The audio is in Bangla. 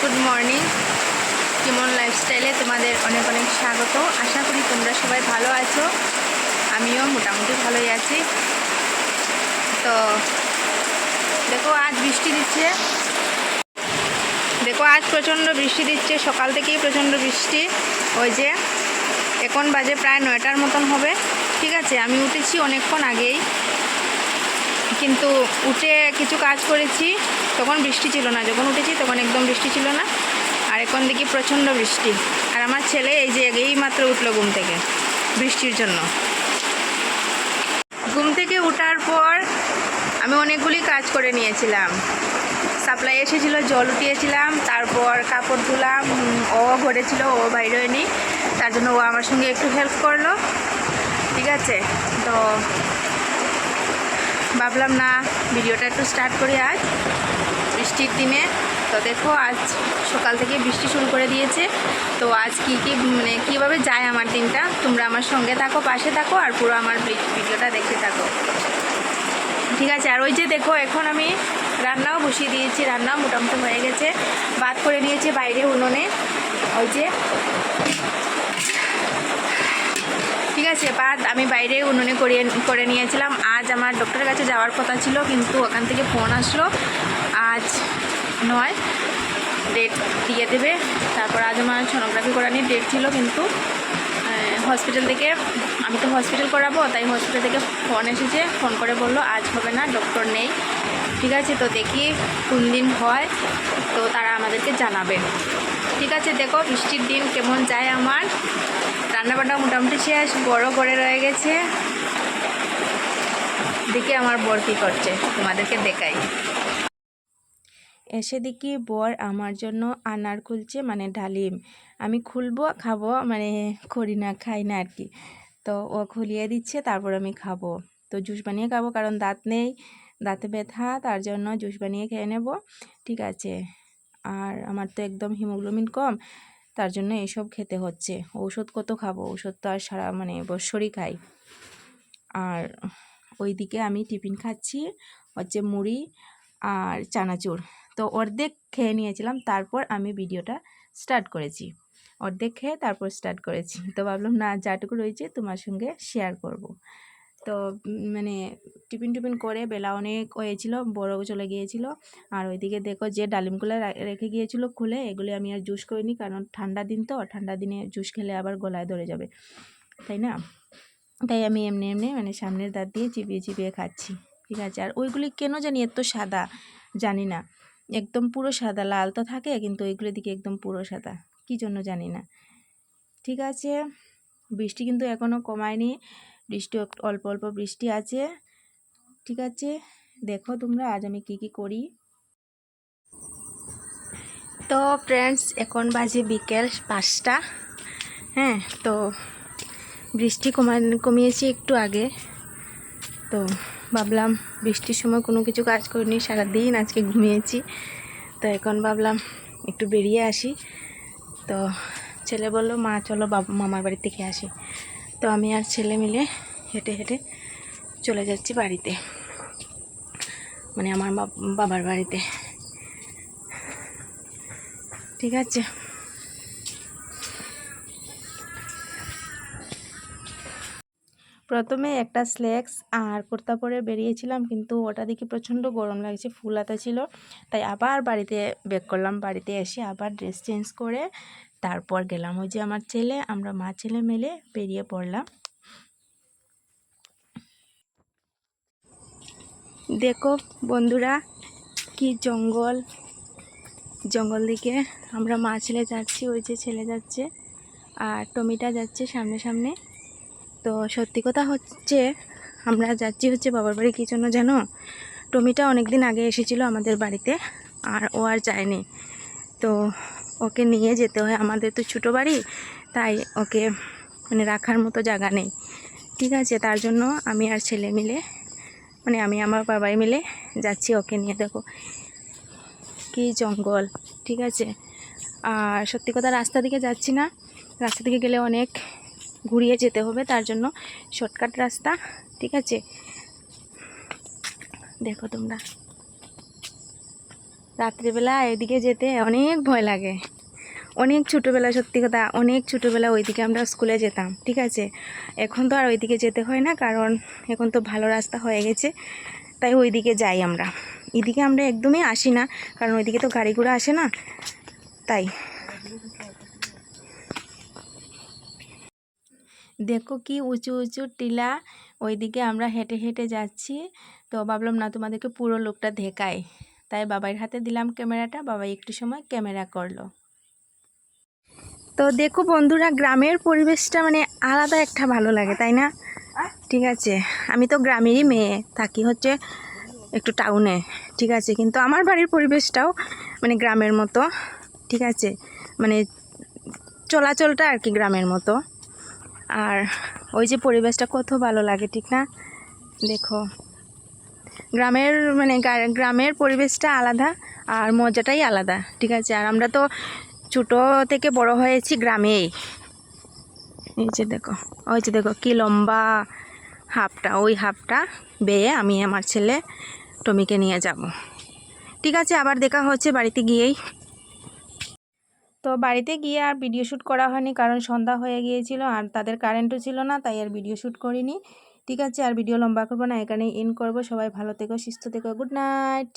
Good morning. কিমন লাইফস্টাইলে তোমাদের অনেক অনেক স্বাগত। আশা করি তোমরা সবাই ভালো আছো, আমিও মোটামুটি ভালোই আছি। তো দেখো আজ বৃষ্টি দিচ্ছে, আজ প্রচণ্ড বৃষ্টি দিচ্ছে, সকাল থেকেই প্রচণ্ড বৃষ্টি। ওই যে এখন বাজে প্রায় 9টার মতন হবে, ঠিক আছে। আমি উঠেছি অনেকক্ষণ আগেই, কিন্তু উঠে কিছু কাজ করেছি, তখন বৃষ্টি ছিল না। যখন উঠেছি তখন একদম বৃষ্টি ছিল না, আর এখন দেখি প্রচণ্ড বৃষ্টি। আর আমার ছেলে এই যে এই মাত্র উঠলো ঘুম থেকে বৃষ্টির জন্য। ঘুম থেকে ওঠার পর আমি অনেকগুলি কাজ করে নিয়েছিলাম। সাপ্লাই এসেছিল, জল উঠিয়েছিলাম, তারপর কাপড় ধুলাম। ও ঘরে ছিল, ও বাইরে হয়নি, তার জন্য ও আমার সঙ্গে একটু হেল্প করলো, ঠিক আছে। তো ভাবলাম না ভিডিওটা একটু স্টার্ট করি আজ বৃষ্টির দিনে। তো দেখো আজ সকাল থেকে বৃষ্টি শুরু করে দিয়েছে। তো আজ কীভাবে যায় আমার দিনটা, তোমরা আমার সঙ্গে থাকো, পাশে থাকো, আর পুরো আমার ভিডিওটা দেখতে থাকো, ঠিক আছে। আর ওই যে দেখো এখন আমি রান্নাও বসিয়ে দিয়েছি, রান্নাও মোটামুটি হয়ে গেছে। ভাত করে নিয়েছি বাইরে উনুনে, ওই যে, ঠিক আছে। ভাত আমি বাইরে উনুনে করে নিয়েছিলাম। আজ আমার ডক্টরের কাছে যাওয়ার কথা ছিল, কিন্তু ওখান থেকে ফোন আসলো আজ নয়, ডেট দিয়ে দেবে। তারপর আজ আমার সোনোগ্রাফি করানোর ডেট ছিল, কিন্তু হসপিটাল থেকে, আমি তো হসপিটাল করাবো, তাই হসপিটাল থেকে ফোন এসেছে, ফোন করে বললো আজ হবে না, ডক্টর নেই, ঠিক আছে। তো দেখি কোন দিন হয়, তো তারা আমাদেরকে জানাবে, ঠিক আছে। দেখো বৃষ্টির দিন কেমন যায় আমার। রান্নাবান্না মোটামুটি শেষ, বড় করে রয়ে গেছে। দেখি আমার বর কী করছে, তোমাদেরকে দেখাই। এসে দেখি বর আমার জন্য আনার খুলছে, মানে ডালিম। আমি খুলবো, খাবো, মানে করি না, খাই না আর কি। তো ও খুলিয়ে দিচ্ছে, তারপর আমি খাবো। তো জুস বানিয়ে খাবো, কারণ দাঁত নেই, দাঁতে ব্যথা, তার জন্য জুস বানিয়ে খেয়ে নেব, ঠিক আছে। আর আমার তো একদম হিমোগ্লোবিন কম, তার জন্য এসব খেতে হচ্ছে। ঔষধ কত খাবো, ঔষধ তো আর সারা বৎসরই খাই। আর ওইদিকে আমি টিফিন খাচ্ছি, হচ্ছে মুড়ি আর চানাচুর। তো অর্ধেক খেয়ে নিয়েছিলাম, তারপর আমি ভিডিওটা স্টার্ট করেছি। অর্ধেক খেয়ে তারপর স্টার্ট করেছি। তো ভাবলাম না, যাটুকু রয়েছে তোমার সঙ্গে শেয়ার করব। তো টিফিন করে বেলা অনেক হয়েছিল, বড় চলে গিয়েছিল। আর ওইদিকে দেখো যে ডালিমগুলো রেখে গিয়েছিল খুলে, এগুলি আমি আর জুস করিনি, কারণ ঠান্ডা দিন, তো ঠান্ডা দিনে জুস খেলে আবার গলায় ধরে যাবে, তাই না। তাই আমি এমনি মানে সামনের দাঁত দিয়ে চিবিয়ে খাচ্ছি, ঠিক আছে। আর ওইগুলি কেন জানি এত সাদা, জানি না, একদম পুরো সাদা, লাল তো থাকে, কিন্তু ওইগুলোর দিকে একদম পুরো সাদা, কী জন্য জানি না, ঠিক আছে। বৃষ্টি কিন্তু এখনও কমায়নি, বৃষ্টি অল্প অল্প বৃষ্টি আছে, ঠিক আছে। দেখো তোমরা আজ আমি কি করি। তো ফ্রেন্ডস, এখন বাজে বিকেল 5টা, হ্যাঁ। তো বৃষ্টি কমিয়েছি একটু আগে। তো ভাবলাম বৃষ্টির সময় কোনো কিছু কাজ করিনি, সারাদিন আজকে ঘুমিয়েছি। তো এখন ভাবলাম একটু বেরিয়ে আসি। তো ছেলে বলল মা চলো মামার বাড়ি থেকে আসি। তো আমি আর ছেলে মিলে হেঁটে চলে যাচ্ছি বাড়িতে, মানে আমার বাবার বাড়িতে, ঠিক আছে। প্রথমে একটা স্ল্যাক্স আর কুর্তা পরে বেরিয়েছিলাম, কিন্তু ওটা দেখে প্রচণ্ড গরম লাগছে, ফুল হাতা ছিল, তাই আবার বাড়িতে ব্যাক করলাম। বাড়িতে এসে আবার ড্রেস চেঞ্জ করে তারপর গেলাম। ওই যে আমার ছেলে, আমরা মা ছেলে মিলে বেরিয়ে পড়লাম। দেখো বন্ধুরা, কি জঙ্গল দিকে আমরা মা ছেলে যাচ্ছি। ওই যে ছেলে যাচ্ছে আর টমিটা যাচ্ছে সামনে। তো সত্যি কথা হচ্ছে, আমরা যাচ্ছি হচ্ছে বাবার বাড়ি। কী জন্য জানো? টমিটা অনেক দিন আগে এসেছিলো আমাদের বাড়িতে, আর ও আর যায়নি। তো ওকে নিয়ে যেতে হয়, আমাদের তো ছোটো বাড়ি, তাই ওকে মানে রাখার মতো জায়গা নেই, ঠিক আছে। তার জন্য আমি আর ছেলে মিলে, মানে আমি আমার বাবাই মিলে যাচ্ছি ওকে নিয়ে। দেখো কি জঙ্গল, ঠিক আছে। আর সত্যি কথা, রাস্তা দিকে যাচ্ছি না, রাস্তা দিকে গেলে অনেক ঘুরিয়ে যেতে হবে, তার জন্য শর্টকাট রাস্তা, ঠিক আছে। দেখো তোমরা, রাত্রিবেলা এদিকে যেতে অনেক ভয় লাগে। অনেক ছোটোবেলা, সত্যি কথা অনেক ছোটোবেলা ওইদিকে আমরা স্কুলে যেতাম, ঠিক আছে। এখন তো আর ওইদিকে যেতে হয় না, কারণ এখন তো ভালো রাস্তা হয়ে গেছে, তাই ওইদিকে যাই আমরা। এদিকে আমরা একদমই আসি না, কারণ ওইদিকে তো গাড়ি ঘোড়া আসে না, তাই। দেখো কি উঁচু উঁচু টিলা, ওইদিকে আমরা হেঁটে হেঁটে যাচ্ছি। তো ভাবলাম না তোমাদেরকে পুরো লোকটা দেখাই, তাই বাবার হাতে দিলাম ক্যামেরাটা, বাবাই একটু সময় ক্যামেরা করলো। তো দেখো বন্ধুরা, গ্রামের পরিবেশটা মানে আলাদা একটা ভালো লাগে, তাই না? ঠিক আছে, আমি তো গ্রামেরই মেয়ে, থাকি হচ্ছে একটু টাউনে, ঠিক আছে, কিন্তু আমার বাড়ির পরিবেশটাও মানে গ্রামের মতো, ঠিক আছে, মানে চলাচলটা আর কি গ্রামের মতো। আর ওই যে পরিবেশটা কত ভালো লাগে, ঠিক না? দেখো গ্রামের মানে গ্রামের পরিবেশটা আলাদা, আর মজাটাই আলাদা, ঠিক আছে। আর আমরা তো ছোটো থেকে বড় হয়েছি গ্রামেই। এই যে দেখো, ওই যে দেখো কি লম্বা হাফটা, ওই হাফটা বেয়ে আমি আমার ছেলে টমিকে নিয়ে যাব। ঠিক আছে, আবার দেখা হচ্ছে বাড়িতে গিয়েই। তো বাড়িতে গিয়ে আর ভিডিও শ্যুট করা হয়নি, কারণ সন্ধ্যা হয়ে গিয়েছিল আর তাদের কারেন্টও ছিল না, তাই আর ভিডিও শ্যুট করিনি। ঠিক আছে, আর ভিডিও লম্বা করবো না, এখানেই এন্ড করবো। সবাই ভালো থেকো, সুস্থ থেকো, গুড নাইট।